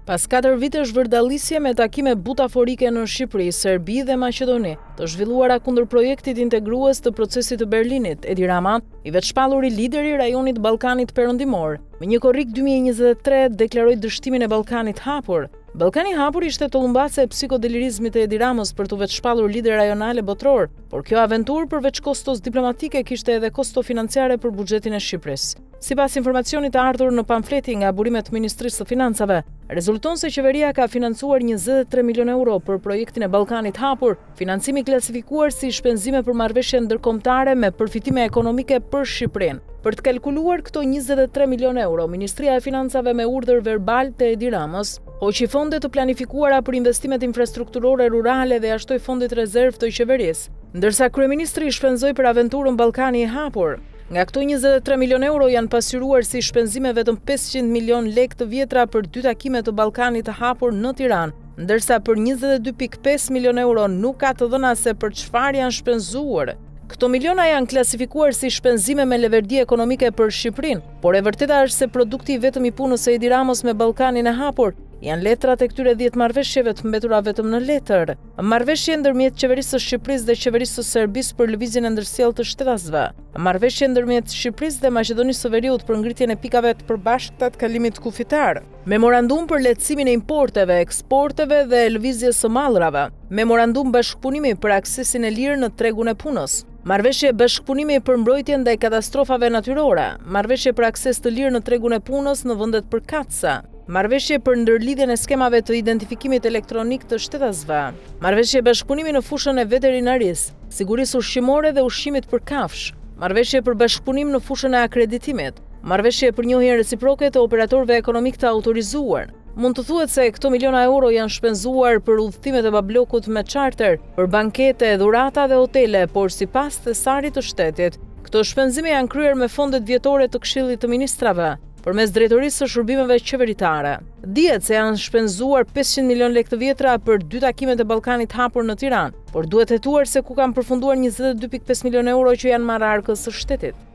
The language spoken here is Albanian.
Pas 4 vitesh vërdallisje me takime butaforike në Shqipëri, Serbi dhe Maqedoni, të zhvilluara kundër projektit integrues të procesit të Berlinit, Edi Rama, i veçpallur i lideri i rajonit Ballkanit Perëndimor, me një korrik 2023 deklaroi dështimin e Ballkanit hapur. Ballkani hapur ishte tollumbase e psikodelirizmit e Edi Ramës për të veçpallur lider rajonale botror, por kjo aventurë përveç kostos diplomatike kishte edhe kosto financiare për buxhetin e Shqipërisë. Sipas informacionit të ardhur në pamfleti nga burimet Ministrisë së Financave, rezulton se qeveria ka financuar 23 milion euro për projektin e Ballkanit hapur, financimi klasifikuar si shpenzime për marrëveshje ndërkombëtare me përfitime ekonomike për Shqipërinë. Për të kalkuluar këto 23 milion euro, Ministria e Financave me urdhër verbal të Edi Ramës hoqi fonde të planifikuara për investimet infrastrukturore rurale dhe jashtoi fondit rezerv të qeverisë, ndërsa kryeministri shpenzoi për aventurën Ballkani i hapur. Nga këto 23 milion euro janë pasqyruar si shpenzime vetëm 500 milion lekë të vjetra për 2 takime të Ballkanit të hapur në Tiranë, ndërsa për 22.5 milion euro nuk ka të dhëna se për çfarë janë shpenzuar. Këto miliona janë klasifikuar si shpenzime me leverdi ekonomike për Shqipërinë, por e vërteta është se produkti vetëm i punës së Edi Ramës me Ballkanin e hapur janë letrat e këtyre 10 marrëveshjeve të mbetura vetëm në letër. Marrëveshje ndërmjet qeverisë së Shqipërisë dhe qeverisë së Serbisë për lëvizjen e ndërsjellë të shtetasve. Marrëveshje ndërmjet Shqipërisë dhe Maqedonisë së Veriut për ngritjen e pikave të përbashkëta të kalimit kufitar. Memorandum për lehtësimin e importeve, eksporteve dhe lëvizjes së mallrave. Memorandum bashkëpunimi për aksesin e lirë në tregun e punës. Marrëveshje bashkëpunimi për mbrojtjen ndaj katastrofave natyrore. Marrëveshje për akses të lirë në tregun e punës në vendet përkatëse. Marrëveshje për ndërlidhjen e skemave të identifikimit elektronik të shtetasve. Marrëveshje bashkëpunimi në fushën e veterinarisë, sigurisë ushqimore dhe ushqimit për kafsh. Marrëveshje për bashkëpunim në fushën e akreditimit. Marrëveshje për njohjen reciproke të operatorëve ekonomik të autorizuar. Mund të thuhet se këto miliona euro janë shpenzuar për udhëtimet e bablokut me charter, për bankete, dhurata dhe hotele, por sipas thesarit të shtetit, këto shpenzime janë kryer me fondet vjetore të Këshillit të Ministrave, përmes Drejtorisë së Shërbimeve Qeveritare. Dihet se janë shpenzuar 500 milion lekë të vjetra për 2 takimet e Ballkanit hapur në Tiranë, por duhet hetuar se ku kanë përfunduar 22.5 milion euro që janë marrë arkës së shtetit.